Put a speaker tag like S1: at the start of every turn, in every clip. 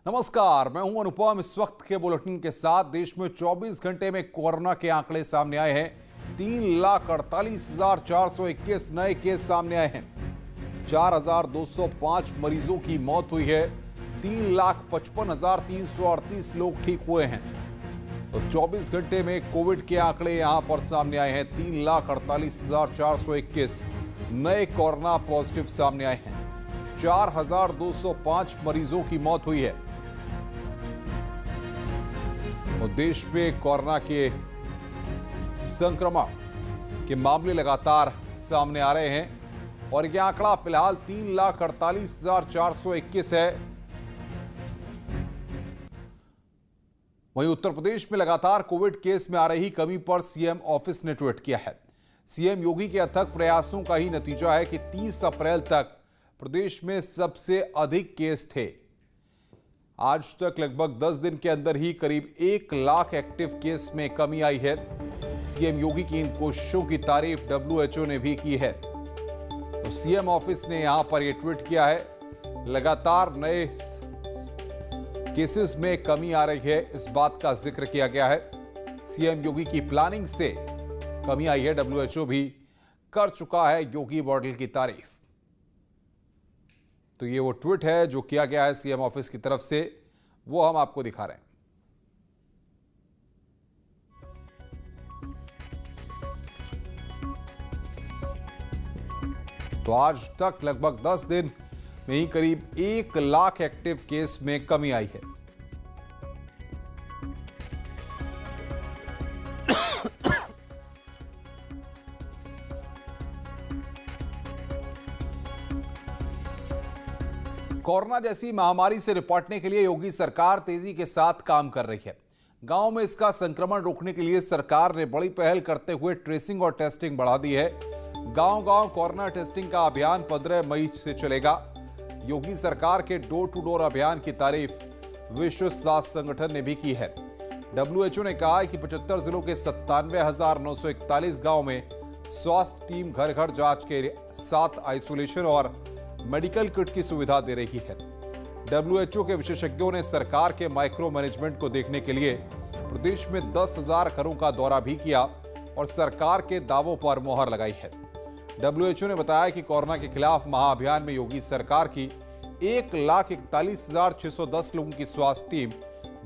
S1: नमस्कार, मैं हूं अनुपम। इस वक्त के बुलेटिन के साथ देश में 24 घंटे में कोरोना के आंकड़े सामने आए हैं। 3,48,421 नए केस सामने आए हैं। 4,205 मरीजों की मौत हुई है। 3,55,338 लोग ठीक हुए हैं। तो 24 घंटे में कोविड के आंकड़े यहां पर सामने आए हैं। 3,48,421 नए कोरोना पॉजिटिव सामने आए हैं। 4,205 मरीजों की मौत हुई है। और देश में कोरोना के संक्रमण के मामले लगातार सामने आ रहे हैं और यह आंकड़ा फिलहाल 3,48,421 है। वहीं उत्तर प्रदेश में लगातार कोविड केस में आ रही कमी पर सीएम ऑफिस ने ट्वीट किया है। सीएम योगी के अथक प्रयासों का ही नतीजा है कि 30 अप्रैल तक प्रदेश में सबसे अधिक केस थे। आज तक लगभग 10 दिन के अंदर ही करीब 1 लाख एक्टिव केस में कमी आई है। सीएम योगी की इन कोशिशों की तारीफ WHO ने भी की है। तो सीएम ऑफिस ने यहां पर यह ट्वीट किया है, लगातार नए केसेस में कमी आ रही है, इस बात का जिक्र किया गया है। सीएम योगी की प्लानिंग से कमी आई है। WHO भी कर चुका है योगी मॉडल की तारीफ। तो ये वो ट्वीट है जो किया गया है सीएम ऑफिस की तरफ से, वो हम आपको दिखा रहे हैं। तो आज तक लगभग 10 दिन में ही करीब 1 लाख एक्टिव केस में कमी आई है। कोरोना जैसी महामारी से निपटने के लिए योगी सरकार तेजी के साथ काम कर रही है। गांव में इसका संक्रमण रोकने के लिए सरकार ने बड़ी पहल करते हुए ट्रेसिंग और टेस्टिंग बढ़ा दी है। गांव-गांव कोरोना टेस्टिंग का अभियान 15 मई से चलेगा। योगी सरकार के डोर टू डोर अभियान की तारीफ विश्व स्वास्थ्य संगठन ने भी की है। WHO ने कहा है कि 75 जिलों के 97,941 गांव में स्वास्थ्य टीम घर घर जांच के साथ आइसोलेशन और मेडिकल किट की सुविधा दे रही है। WHO के विशेषज्ञों ने सरकार के माइक्रो मैनेजमेंट को देखने के लिए प्रदेश में 10,000 घरों का दौरा भी किया और सरकार के दावों पर मोहर लगाई है। WHO ने बताया कि कोरोना के खिलाफ महाअभियान में योगी सरकार की 1,41,610 लोगों की स्वास्थ्य टीम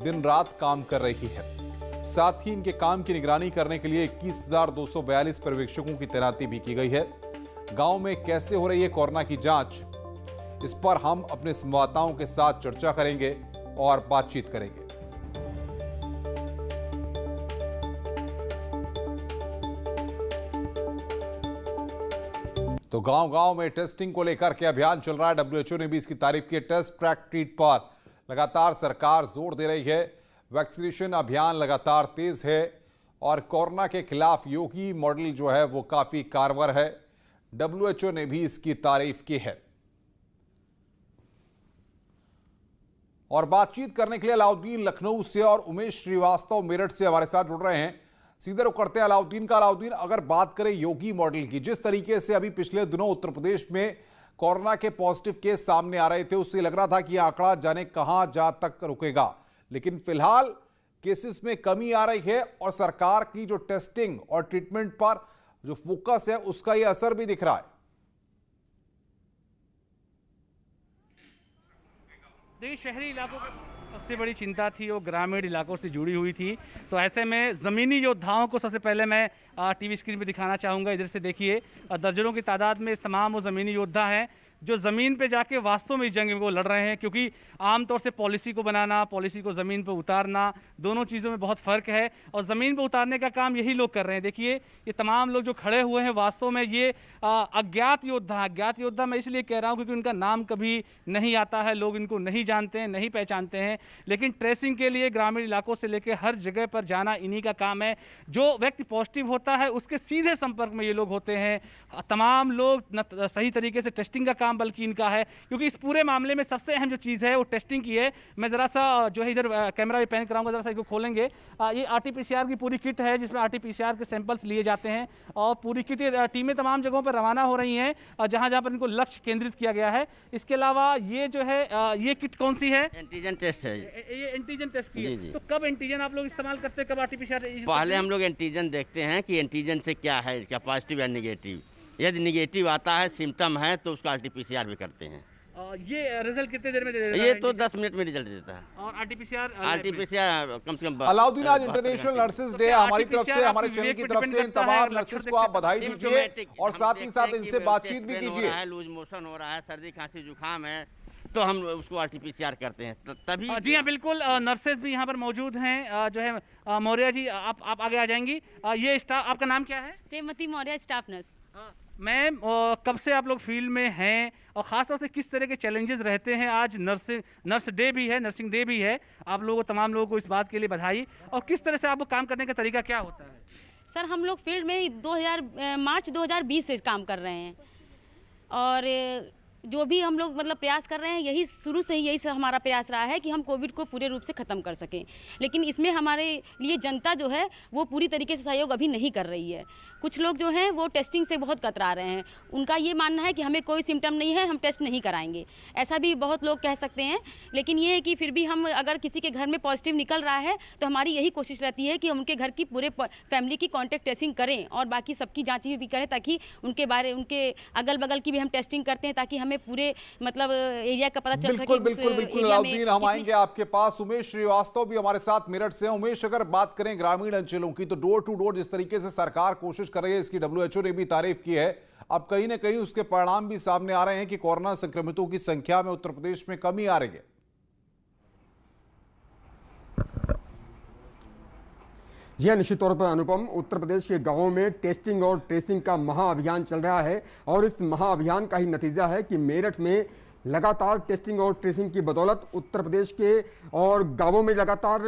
S1: दिन रात काम कर रही है। साथ ही इनके काम की निगरानी करने के लिए 21,242 पर्यवेक्षकों की तैनाती भी की गई है। गांव में कैसे हो रही है कोरोना की जांच, इस पर हम अपने संवाददाताओं के साथ चर्चा करेंगे और बातचीत करेंगे। तो गांव-गांव में टेस्टिंग को लेकर के अभियान चल रहा है। WHO ने भी इसकी तारीफ की। टेस्ट, ट्रैक, ट्रीट पर लगातार सरकार जोर दे रही है। वैक्सीनेशन अभियान लगातार तेज है और कोरोना के खिलाफ योगी मॉडल जो है वो काफी कारगर है। WHO ने भी इसकी तारीफ की है। और बातचीत करने के लिए अलाउद्दीन लखनऊ से और उमेश श्रीवास्तव मेरठ से हमारे साथ जुड़ रहे हैं। सीधे रुख करते हैं अलाउद्दीन का। अलाउद्दीन, अगर बात करें योगी मॉडल की, जिस तरीके से अभी पिछले दिनों उत्तर प्रदेश में कोरोना के पॉजिटिव केस सामने आ रहे थे, उससे लग रहा था कि आंकड़ा जाने कहां जा तक रुकेगा, लेकिन फिलहाल केसेस में कमी आ रही है और सरकार की जो टेस्टिंग और ट्रीटमेंट पर जो फोकस है उसका यह असर भी दिख रहा है।
S2: देखिए, शहरी इलाकों की सबसे बड़ी चिंता थी वो ग्रामीण इलाकों से जुड़ी हुई थी। तो ऐसे में ज़मीनी योद्धाओं को सबसे पहले मैं टीवी स्क्रीन पे दिखाना चाहूँगा। इधर से देखिए, दर्जनों की तादाद में इस तमाम वो ज़मीनी योद्धा हैं जो ज़मीन पे जाके वास्तव में इस जंग को लड़ रहे हैं, क्योंकि आमतौर से पॉलिसी को बनाना, पॉलिसी को ज़मीन पर उतारना, दोनों चीज़ों में बहुत फ़र्क है और ज़मीन पर उतारने का काम यही लोग कर रहे हैं। देखिए, ये तमाम लोग जो खड़े हुए हैं वास्तव में ये अज्ञात योद्धा मैं इसलिए कह रहा हूँ क्योंकि उनका नाम कभी नहीं आता है, लोग इनको नहीं जानते हैं, नहीं पहचानते हैं, लेकिन ट्रेसिंग के लिए ग्रामीण इलाकों से लेकर हर जगह पर जाना इन्हीं का काम है। जो व्यक्ति पॉजिटिव होता है उसके सीधे संपर्क में ये लोग होते हैं। तमाम लोग सही तरीके से टेस्टिंग का काम काम बल्कि इनका है, क्योंकि इस पूरे मामले में सबसे अहम जो चीज़ है वो टेस्टिंग की है। मैं ज़रा सा जो है इधर कैमरा भी पैन कराऊंगा, ज़रा सा इसको खोलेंगे। ये RT-PCR की पूरी किट है जिसमें RT-PCR के सैंपल्स लिए जाते हैं और पूरी किट टीमें तमाम जगहों पर रवाना हो रही हैं जहाँ जहाँ पर इनको लक्ष्य केंद्रित किया गया है। इसके अलावा ये जो है ये किट कौन सी है?
S3: एंटीजन टेस्ट है।
S2: ये एंटीजन टेस्ट की है।
S3: जी।
S2: तो कब एंटीजन आप लोग इस्तेमाल करते हैं, कब RT-PCR?
S3: पहले हम लोग एंटीजन देखते हैं कि एंटीजन से क्या है, इसका पॉजिटिव या निगेटिव। यदि निगेटिव आता है, सिम्टम है, तो उसका RT-PCR भी करते हैं।
S2: ये रिजल्ट कितने देर में दे देता है?
S3: ये तो 10 मिनट में रिजल्ट देता है।
S2: और RT-PCR
S3: कम से कम।
S1: अलाउद्दीन, आज इंटरनेशनल नर्सेज डे, हमारी तरफ से, हमारे चैनल की तरफ से इन तमाम नर्सेज को आप बधाई दीजिए और साथ ही साथ इनसे बातचीत भी कीजिए।
S3: लूज मोशन हो रहा है, सर्दी खांसी जुकाम है, तो हम उसको RT-PCR करते हैं तभी।
S2: जी हाँ, बिल्कुल। नर्सेज भी यहाँ पर मौजूद हैं। जो है मौर्य जी, आप आगे आ जाएंगी। ये स्टाफ, आपका नाम क्या है?
S4: Premvati Maurya, staff nurse.
S2: Ma'am, कब से आप लोग फील्ड में हैं और ख़ास तौर से किस तरह के चैलेंजेस रहते हैं? आज नर्स डे भी है, नर्सिंग डे भी है। आप लोगों, तमाम लोगों को इस बात के लिए बधाई। और किस तरह से आपको काम करने का तरीका क्या होता है?
S4: सर, हम लोग फील्ड में मार्च 2020 से काम कर रहे हैं और जो भी हम लोग मतलब प्रयास कर रहे हैं, यही शुरू से ही यही से हमारा प्रयास रहा है कि हम कोविड को पूरे रूप से ख़त्म कर सकें। लेकिन इसमें हमारे लिए जनता जो है वो पूरी तरीके से सहयोग अभी नहीं कर रही है। कुछ लोग जो हैं वो टेस्टिंग से बहुत कतरा रहे हैं। उनका ये मानना है कि हमें कोई सिम्टम नहीं है, हम टेस्ट नहीं कराएंगे। ऐसा भी बहुत लोग कह सकते हैं। लेकिन ये है कि फिर भी हम अगर किसी के घर में पॉजिटिव निकल रहा है तो हमारी यही कोशिश रहती है कि उनके घर की पूरे फैमिली की कॉन्टैक्ट ट्रेसिंग करें और बाकी सबकी जाँच भी करें, ताकि उनके अगल बगल की भी हम टेस्टिंग करते हैं, ताकि हमें पूरे मतलब एरिया का पता चल सके।
S1: बिल्कुल अलाउद्दीन, हम आएंगे आपके पास। उमेश श्रीवास्तव भी हमारे साथ मेरठ से हैं। उमेश, अगर बात करें ग्रामीण अंचलों की, तो डोर टू डोर जिस तरीके से सरकार कोशिश कर रही है, इसकी WHO ने भी तारीफ की है। अब कहीं ना कहीं उसके परिणाम भी सामने आ रहे हैं कि कोरोना संक्रमितों की संख्या में उत्तर प्रदेश में कमी आ रही है।
S5: जी हाँ, निश्चित तौर पर अनुपम, उत्तर प्रदेश के गांवों में टेस्टिंग और ट्रेसिंग का महाअभियान चल रहा है और इस महाअभियान का ही नतीजा है कि मेरठ में लगातार टेस्टिंग और ट्रेसिंग की बदौलत उत्तर प्रदेश के और गांवों में लगातार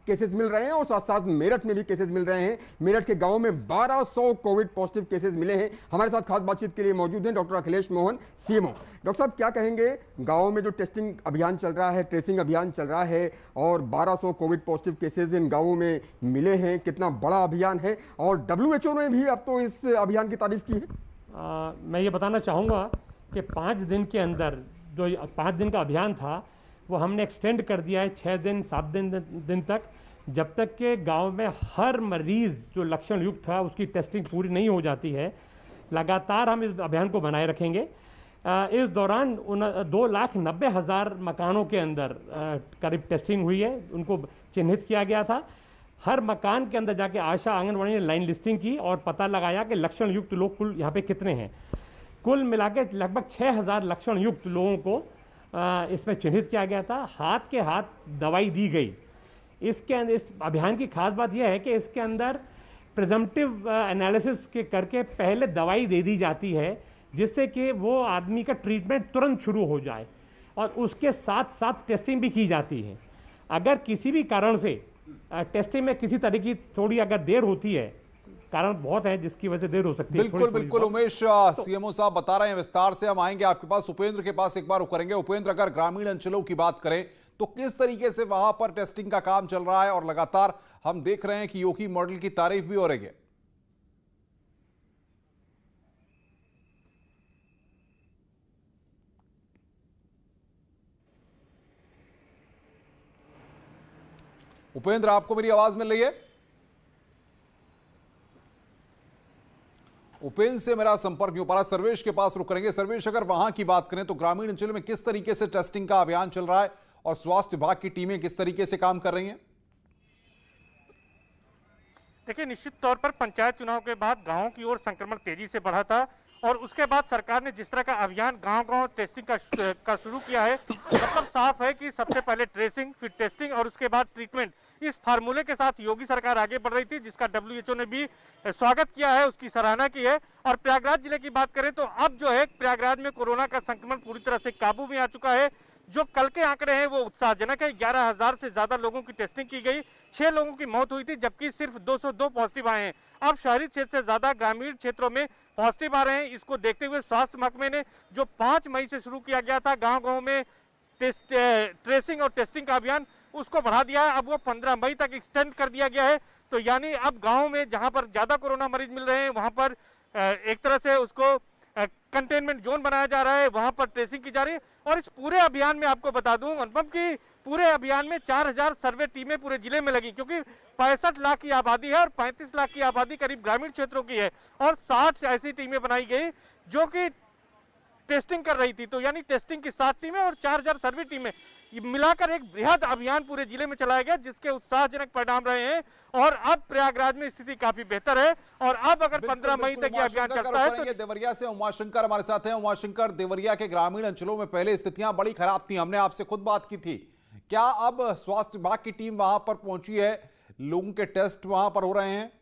S5: केसेस मिल रहे हैं और साथ साथ मेरठ में भी केसेस मिल रहे हैं। मेरठ के गांव में 1200 कोविड पॉजिटिव केसेस मिले हैं। हमारे साथ खास बातचीत के लिए मौजूद हैं doctor Akhilesh Mohan, CMO। Doctor साहब, क्या कहेंगे, गांव में जो टेस्टिंग अभियान चल रहा है, ट्रेसिंग अभियान चल रहा है और 1200 कोविड पॉजिटिव केसेस इन गाँवों में मिले हैं, कितना बड़ा अभियान है और WHO ने भी अब तो इस अभियान की तारीफ की है?
S6: मैं ये बताना चाहूँगा कि 5 दिन के अंदर जो 5 दिन का अभियान था वो हमने एक्सटेंड कर दिया है 6 दिन 7 दिन तक, जब तक के गांव में हर मरीज़ जो लक्षण युक्त था उसकी टेस्टिंग पूरी नहीं हो जाती है। लगातार हम इस अभियान को बनाए रखेंगे। इस दौरान 2,90,000 मकानों के अंदर करीब टेस्टिंग हुई है, उनको चिन्हित किया गया था। हर मकान के अंदर जाके आशा आंगनबाड़ी ने लाइन लिस्टिंग की और पता लगाया कि लक्षण युक्त लोग कुल यहाँ पे कितने हैं। कुल मिला के लगभग 6,000 लक्षण युक्त लोगों को इसमें चिन्हित किया गया था। हाथ के हाथ दवाई दी गई। इसके अंदर इस अभियान की खास बात यह है कि इसके अंदर प्रिजम्पटिव एनालिसिस के करके पहले दवाई दे दी जाती है, जिससे कि वो आदमी का ट्रीटमेंट तुरंत शुरू हो जाए और उसके साथ साथ टेस्टिंग भी की जाती है। अगर किसी भी कारण से टेस्टिंग में किसी तरह की थोड़ी अगर देर होती है, कारण बहुत है जिसकी वजह से देर हो सकती है।
S1: बिल्कुल उमेश, CMO साहब बता रहे हैं विस्तार से। हम आएंगे आपके पास, उपेंद्र के पास एक बार रुक करेंगे। उपेंद्र, अगर ग्रामीण अंचलों की बात करें तो किस तरीके से वहां पर टेस्टिंग का काम चल रहा है और लगातार हम देख रहे हैं कि योगी मॉडल की तारीफ भी हो रही है। उपेंद्र, आपको मेरी आवाज मिल रही है? उपेंद्र से मेरा संपर्क नहीं हो पा रहा। सर्वेश के पास रुक करेंगे। सर्वेश, अगर वहां की बात करें तो ग्रामीण अंचलों में किस तरीके से टेस्टिंग का अभियान चल रहा है और स्वास्थ्य विभाग की टीमें किस तरीके से काम कर रही हैं?
S7: देखिए, निश्चित तौर पर पंचायत चुनाव के बाद गांवों की ओर संक्रमण तेजी से बढ़ा था और उसके बाद सरकार ने जिस तरह का अभियान गांव-गांव टेस्टिंग का शुरू किया है, मतलब साफ है कि सबसे पहले ट्रेसिंग, फिर टेस्टिंग और उसके बाद ट्रीटमेंट। इस फार्मूले के साथ योगी सरकार आगे बढ़ रही थी, जिसका WHO ने भी स्वागत किया है, उसकी सराहना की है। और प्रयागराज जिले की बात करें तो अब जो है प्रयागराज में कोरोना का संक्रमण पूरी तरह से काबू में आ चुका है। जो कल के आंकड़े हैं वो उत्साहजनक है। 11,000 से ज्यादा लोगों की टेस्टिंग की गई, 6 लोगों की मौत हुई थी, जबकि सिर्फ 202 पॉजिटिव आए हैं। अब शहरी क्षेत्र से ज्यादा ग्रामीण क्षेत्रों में पॉजिटिव आ रहे हैं। इसको देखते हुए स्वास्थ्य महकमे ने जो 5 मई से शुरू किया गया था गांव-गांव में ट्रेसिंग और टेस्टिंग का अभियान, उसको बढ़ा दिया है। अब वो 15 मई तक एक्सटेंड कर दिया गया है। तो यानी अब गाँव में जहां पर ज्यादा कोरोना मरीज मिल रहे हैं वहां पर एक तरह से उसको कंटेनमेंट जोन बनाया जा रहा है, वहां पर ट्रेसिंग की जा रही है। और इस पूरे अभियान में आपको बता दूं अनुपम कि पूरे अभियान में 4,000 सर्वे टीमें पूरे जिले में लगी, क्योंकि 65 लाख की आबादी है और 35 लाख की आबादी करीब ग्रामीण क्षेत्रों की है, और 60 ऐसी टीमें बनाई गई जो कि टेस्टिंग कर रही थी। तो यानी टेस्टिंग की 7 टीमें और 4,000 सर्वे टीमें मिलाकर एक बृहद अभियान पूरे जिले में चलाया गया, जिसके उत्साहजनक परिणाम रहे हैं। और अब प्रयागराज में स्थिति काफी बेहतर है, और अब अगर 15 मई तक ये अभियान चलता है तो
S1: देवरिया से उमाशंकर हमारे साथ हैं। उमाशंकर, देवरिया के ग्रामीण अंचलों में पहले स्थितियां बड़ी खराब थी, हमने आपसे खुद बात की थी। क्या अब स्वास्थ्य विभाग की टीम वहां पर पहुंची है, लोगों के टेस्ट वहां पर हो रहे हैं?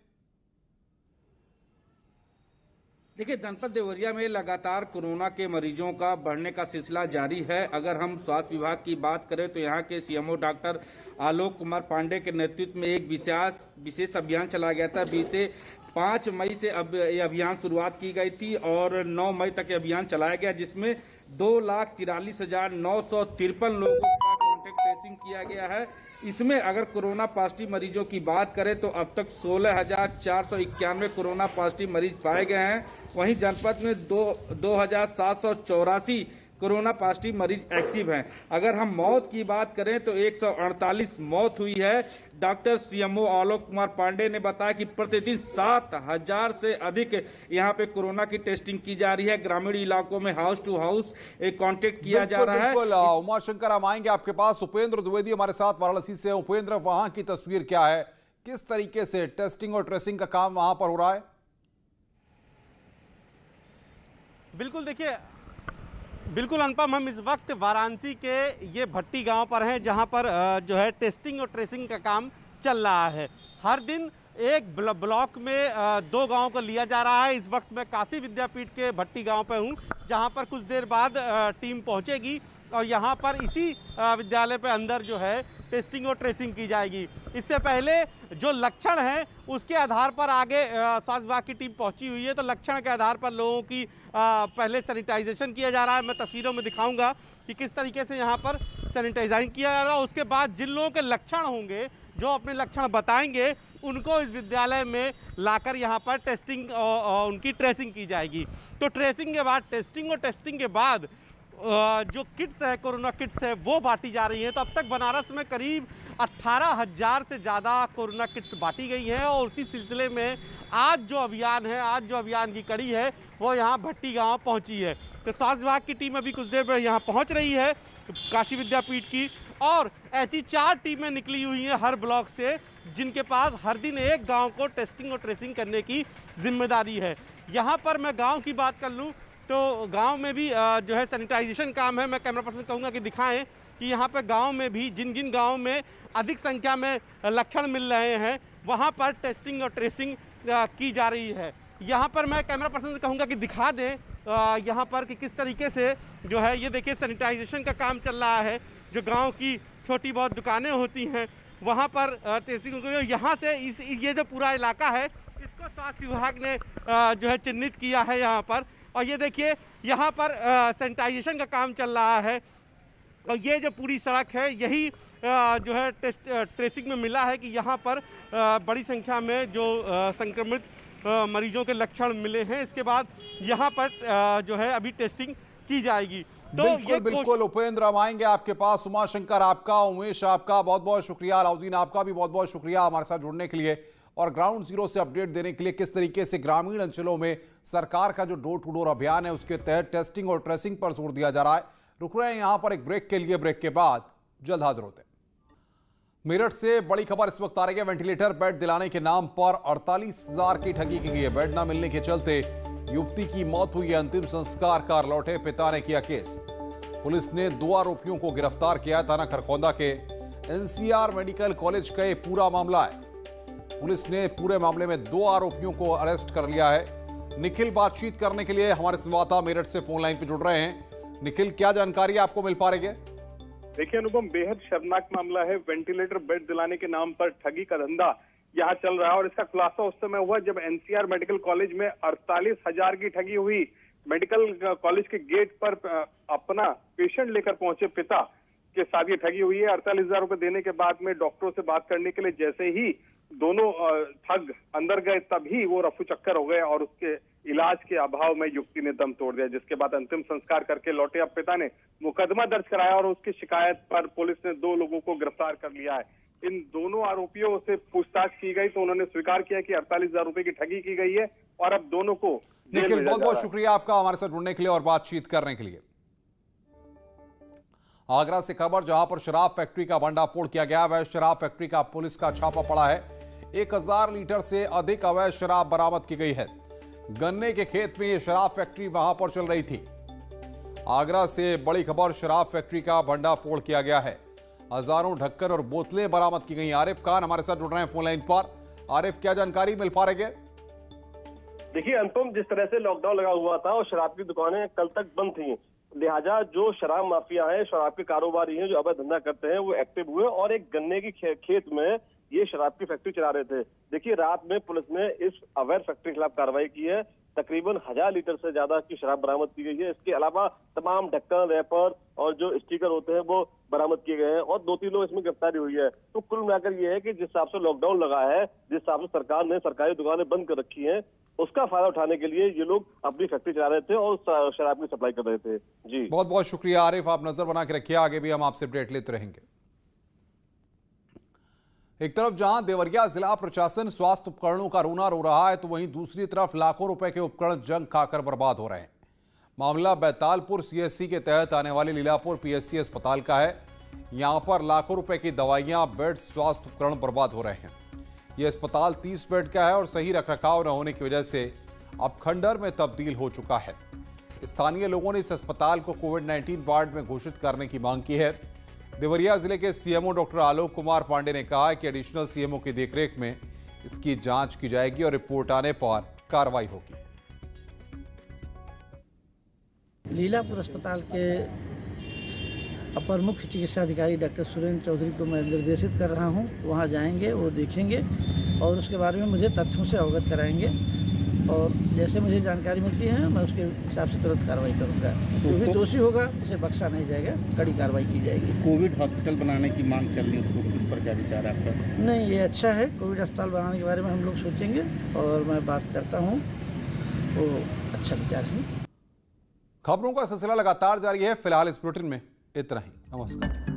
S8: देखिए, जनपद देवरिया में लगातार कोरोना के मरीजों का बढ़ने का सिलसिला जारी है। अगर हम स्वास्थ्य विभाग की बात करें तो यहाँ के सीएमओ डॉक्टर आलोक कुमार पांडे के नेतृत्व में एक विशेष अभियान चलाया गया था। बीते 5 मई से अब ये अभियान शुरुआत की गई थी और 9 मई तक ये अभियान चलाया गया, जिसमें 2,43,953 लोगों का कॉन्टेक्ट ट्रेसिंग किया गया है। इसमें अगर कोरोना पॉजिटिव मरीजों की बात करें तो अब तक 16,491 कोरोना पॉजिटिव मरीज पाए गए हैं। वहीं जनपद में 2,784 कोरोना पॉजिटिव मरीज एक्टिव हैं। अगर हम मौत की बात करें तो 148 मौत हुई है। डॉक्टर सीएमओ आलोक कुमार पांडे ने बताया कि प्रतिदिन 7,000 से अधिक यहाँ पे कोरोना की टेस्टिंग की जा रही है। ग्रामीण इलाकों में हाउस टू हाउस एक कॉन्टेक्ट किया जा रहा है।
S1: उमाशंकर, हम आएंगे आपके पास। उपेंद्र द्विवेदी हमारे साथ वाराणसी से। उपेंद्र, वहां की तस्वीर क्या है, किस तरीके से टेस्टिंग और ट्रेसिंग का काम वहां पर हो रहा है?
S9: बिल्कुल अनुपम, हम इस वक्त वाराणसी के ये भट्टी गांव पर हैं, जहां पर जो है टेस्टिंग और ट्रेसिंग का काम चल रहा है। हर दिन एक ब्लॉक में 2 गांवों को लिया जा रहा है। इस वक्त मैं काशी विद्यापीठ के भट्टी गांव पर हूं, जहां पर कुछ देर बाद टीम पहुंचेगी और यहां पर इसी विद्यालय पे अंदर जो है टेस्टिंग और ट्रेसिंग की जाएगी। इससे पहले जो लक्षण हैं उसके आधार पर आगे स्वास्थ्य विभाग की टीम पहुंची हुई है। तो लक्षण के आधार पर लोगों की पहले सैनिटाइजेशन किया जा रहा है। मैं तस्वीरों में दिखाऊंगा कि किस तरीके से यहाँ पर सैनिटाइजिंग किया जा रहा है। उसके बाद जिन लोगों के लक्षण होंगे, जो अपने लक्षण बताएंगे, उनको इस विद्यालय में लाकर यहाँ पर टेस्टिंग और उनकी ट्रेसिंग की जाएगी। तो ट्रेसिंग के बाद टेस्टिंग और टेस्टिंग के बाद जो किट्स है, कोरोना किट्स है, वो बांटी जा रही हैं। तो अब तक बनारस में करीब 18,000 से ज़्यादा कोरोना किट्स बांटी गई हैं। और उसी सिलसिले में आज जो अभियान की कड़ी है वो यहाँ भट्टी गांव पहुँची है। तो स्वास्थ्य विभाग की टीम अभी कुछ देर में यहाँ पहुँच रही है, काशी विद्यापीठ की, और ऐसी 4 टीमें निकली हुई हैं हर ब्लॉक से, जिनके पास हर दिन एक गाँव को टेस्टिंग और ट्रेसिंग करने की जिम्मेदारी है। यहाँ पर मैं गाँव की बात कर लूँ तो गांव में भी जो है सैनिटाइजेशन काम है। मैं कैमरा पर्सन कहूँगा कि दिखाएं कि यहाँ पे गांव में भी जिन गांव में अधिक संख्या में लक्षण मिल रहे हैं, वहाँ पर टेस्टिंग और ट्रेसिंग की जा रही है। यहाँ पर मैं कैमरा पर्सन से कहूँगा कि दिखा दें यहाँ पर कि किस तरीके से जो है, ये देखिए सैनिटाइजेशन का काम चल रहा है। जो गाँव की छोटी बहुत दुकानें होती हैं वहाँ पर टेस्टिंग, यहाँ से ये जो पूरा इलाका है इसको स्वास्थ्य विभाग ने जो है चिन्हित किया है यहाँ पर। और ये देखिए यहाँ पर सैनिटाइजेशन का काम चल रहा है। और ये जो पूरी सड़क है, यही जो है ट्रेसिंग में मिला है कि यहाँ पर बड़ी संख्या में जो संक्रमित मरीजों के लक्षण मिले हैं। इसके बाद यहाँ पर जो है अभी टेस्टिंग की जाएगी। तो
S1: बिल्कुल उपेंद्र, हम आएंगे आपके पास। उमाशंकर आपका, उमेश आपका बहुत बहुत शुक्रिया, अलाउद्दीन आपका भी बहुत बहुत शुक्रिया हमारे साथ जुड़ने के लिए और ग्राउंड जीरो से अपडेट देने के लिए। किस तरीके से ग्रामीण अंचलों में सरकार का जो डोर टू डोर अभियान है उसके तहत टेस्टिंग और ट्रेसिंग पर जोर दिया जा रहा है। रुक रहे हैं यहां पर एक ब्रेक के लिए, ब्रेक के बाद जल्द हाजिर होते हैं। मेरठ से बड़ी खबर इस वक्त आ रही है। वेंटिलेटर बेड दिलाने के नाम पर 48,000 की ठगी की गई है। बेड न मिलने के चलते युवती की मौत हुई है। अंतिम संस्कार कर लौटे पिता ने किया केस। पुलिस ने 2 आरोपियों को गिरफ्तार किया। थाना खरखौंदा के एनसीआर मेडिकल कॉलेज का ये पूरा मामला है। पुलिस ने पूरे मामले में 2 आरोपियों को अरेस्ट कर लिया है। निखिल बातचीत करने के लिए हमारे संवाददाता मेरठ से फोन लाइन पर जुड़ रहे हैं। निखिल, क्या जानकारी आपको मिल पा रही है?
S10: देखिए अनुपम, बेहद शर्मनाक मामला है। वेंटिलेटर बेड दिलाने के नाम पर ठगी का धंधा यहाँ चल रहा है और इसका खुलासा उस समय हुआ जब एनसीआर मेडिकल कॉलेज में 48,000 की ठगी हुई। मेडिकल कॉलेज के गेट पर अपना पेशेंट लेकर पहुंचे पिता के साथ ये ठगी हुई है। 48,000 रुपए देने के बाद में डॉक्टरों से बात करने के लिए जैसे ही दोनों ठग अंदर गए तभी वो रफू चक्कर हो गए और उसके इलाज के अभाव में युवती ने दम तोड़ दिया, जिसके बाद अंतिम संस्कार करके लौटे। अब पिता ने मुकदमा दर्ज कराया और उसकी शिकायत पर पुलिस ने 2 लोगों को गिरफ्तार कर लिया है। इन दोनों आरोपियों से पूछताछ की गई तो उन्होंने स्वीकार किया कि 48,000 रुपए की ठगी की गई है और अब दोनों को
S1: निखिल, बहुत बहुत शुक्रिया आपका हमारे साथ जुड़ने के लिए और बातचीत करने के लिए। आगरा से खबर, जहां पर शराब फैक्ट्री का भंडाफोड़ किया गया। अवैध शराब फैक्ट्री का पुलिस का छापा पड़ा है। 1000 लीटर से अधिक अवैध शराब बरामद की गई है। गन्ने के खेत में यह शराब फैक्ट्री वहां पर चल रही थी। आगरा से बड़ी खबर, शराब फैक्ट्री का भंडाफोड़ किया गया है। हजारों ढक्कन और बोतलें बरामद की गई। आरिफ खान हमारे साथ जुड़ रहे हैं फोन लाइन पर। आरिफ, क्या जानकारी मिल पा रही है?
S11: देखिए अनुपम, जिस तरह से लॉकडाउन लगा हुआ था और शराब की दुकानें कल तक बंद थी, लिहाजा जो शराब माफिया हैं, शराब के कारोबारी हैं, जो अवैध धंधा करते हैं, वो एक्टिव हुए और एक गन्ने की खेत में ये शराब की फैक्ट्री चला रहे थे। देखिए रात में पुलिस ने इस अवैध फैक्ट्री के खिलाफ कार्रवाई की है। तकरीबन 1000 लीटर से ज्यादा की शराब बरामद की गई है। इसके अलावा तमाम ढक्कन, रैपर और जो स्टिकर होते हैं वो बरामद किए गए हैं और 2-3 लोग इसमें गिरफ्तारी हुई है। तो कुल मिलाकर ये है कि जिस हिसाब से लॉकडाउन लगा है, जिस हिसाब से सरकार ने सरकारी दुकानें बंद कर रखी हैं, उसका फायदा उठाने के लिए ये लोग अपनी फैक्ट्री चला रहे थे और शराब की सप्लाई कर रहे थे। जी
S1: बहुत बहुत शुक्रिया आरिफ, आप नजर बना के रखिए, आगे भी हम आपसे अपडेट लेते रहेंगे। एक तरफ जहां देवरिया जिला प्रशासन स्वास्थ्य उपकरणों का रोना रो रहा है, तो वहीं दूसरी तरफ लाखों रुपए के उपकरण जंग खाकर बर्बाद हो रहे हैं। मामला बैतालपुर सीएचसी के तहत आने वाले लीलापुर पीएचसी अस्पताल का है। यहां पर लाखों रुपए की दवाइयां, बेड, स्वास्थ्य उपकरण बर्बाद हो रहे हैं। यह अस्पताल 30 बेड का है और सही रखरखाव न होने की वजह से अब खंडर में तब्दील हो चुका है। स्थानीय लोगों ने इस अस्पताल को कोविड-19 वार्ड में घोषित करने की मांग की है। देवरिया जिले के सीएमओ डॉक्टर आलोक कुमार पांडे ने कहा कि एडिशनल सीएमओ की देखरेख में इसकी जांच की जाएगी और रिपोर्ट आने पर कार्रवाई होगी।
S12: लीलापुर अस्पताल के अपर मुख्य चिकित्सा अधिकारी डॉक्टर सुरेंद्र चौधरी को मैं निर्देशित कर रहा हूं। वहां जाएंगे, वो देखेंगे और उसके बारे में मुझे तथ्यों से अवगत कराएंगे और जैसे मुझे जानकारी मिलती है मैं उसके हिसाब से तुरंत कार्रवाई करूंगा। जो भी दोषी होगा उसे बख्शा नहीं जाएगा, कड़ी कार्रवाई की जाएगी।
S13: कोविड हॉस्पिटल बनाने की मांग चल रही है, उसको उस पर क्या विचार है आपका?
S12: नहीं, ये अच्छा है। कोविड अस्पताल बनाने के बारे में हम लोग सोचेंगे और मैं बात करता हूँ, वो अच्छा विचार है।
S1: खबरों का सिलसिला लगातार जारी है। फिलहाल इस बुलेटिन में इतना ही। नमस्कार।